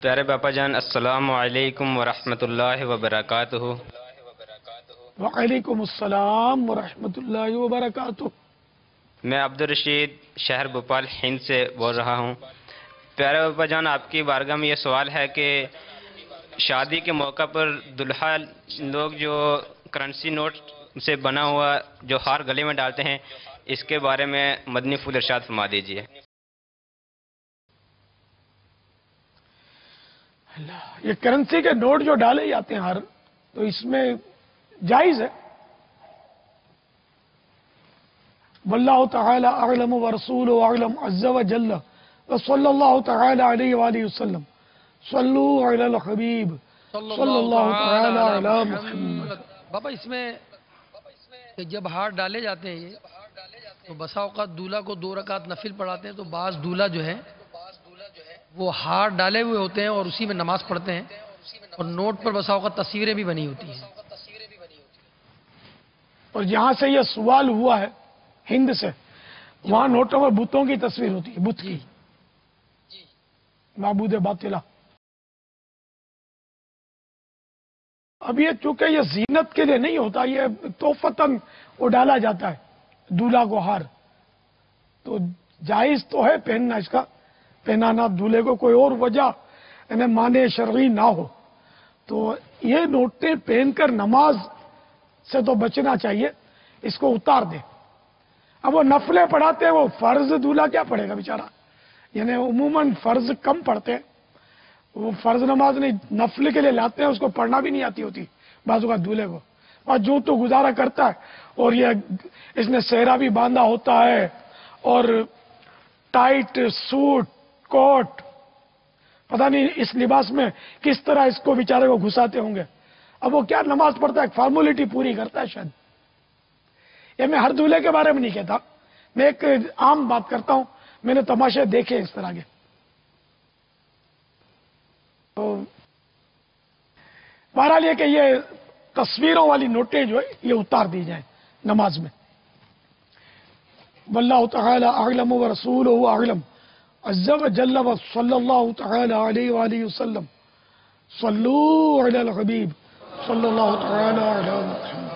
پیارے باپا جان، السلام علیکم ورحمۃ اللہ وبرکاتہ۔ وعلیکم السلام ورحمۃ اللہ وبرکاتہ۔ میں عبدالرشید شہر بھوپال ہند سے بول رہا ہوں۔ پیارے باپا جان، آپ کی بارگاہ میں یہ سوال ہے کہ شادی کے موقع پر دلہا لوگ جو کرنسی نوٹ سے بنا ہوا جو ہار گلے میں ڈالتے ہیں، اس کے بارے میں مدنی پھول ارشاد فرما دیجیے۔ یہ کرنسی کے نوٹ جو ڈالے جاتے ہیں ہر، تو اس میں جائز ہے۔ واللہ تعالی اعلم ورسولہ اعلم عز وجل وصلی اللہ تعالی علیہ وآلہ وسلم صلو علی الحبیب صلی اللہ تعالی علی محمد۔ بابا اس میں کہ جب ہار ڈالے جاتے ہیں یہ تو بسا اوقات دولہا کو 2 رکعت نفل پڑھاتے ہیں، تو بعض دولہا جو ہے وہ ہار ڈالے ہوئے ہوتے ہیں اور اسی میں نماز پڑھتے ہیں، اور نوٹ پر بسا اوقات تصویریں بھی بنی ہوتی ہیں۔ اور جہاں سے یہ سوال ہوا ہے ہند سے، وہاں نوٹوں میں بتوں کی تصویر ہوتی ہے، بت کی، معبود باطلہ۔ اب یہ چونکہ یہ زینت کے لیے نہیں ہوتا، یہ تحفتاً وہ ڈالا جاتا ہے دولہا کو ہار، تو جائز تو ہے پہننا، اس کا پہنانا دولہے کو، کوئی اور وجہ یعنی معنی شرعی نہ ہو تو یہ نوٹیں پہن کر نماز سے تو بچنا چاہیے، اس کو اتار دیں۔ اب وہ نفلیں پڑھاتے ہیں، وہ فرض دولہا کیا پڑھے گا بیچارہ، یعنی عموماً فرض کم پڑھتے ہیں، وہ فرض نماز نہیں نفل کے لیے لاتے ہیں، اس کو پڑھنا بھی نہیں آتی ہوتی بازو کا دولہے کو، اور جو تو گزارا کرتا ہے، اور یہ اس نے سہرا بھی باندھا ہوتا ہے اور ٹائٹ سوٹ کوٹ، پتہ نہیں اس لباس میں کس طرح اس کو بیچارے کو گھساتے ہوں گے۔ اب وہ کیا نماز پڑھتا ہے، فارمولیٹی پوری کرتا ہے شاید۔ یہ میں ہر دولہے کے بارے میں نہیں کہتا، میں ایک عام بات کرتا ہوں، میں نے تماشے دیکھے اس طرح کے۔ تو بہرحال یہ کہ یہ تصویروں والی نوٹیں جو ہے یہ اتار دی جائیں نماز میں۔ واللہ تعالی اعلم ورسولہ اعلم عز وجل وصلی اللہ تعالی علیہ وآلہ وسلم صلو علی الحبیب صلی اللہ تعالی علی محمد۔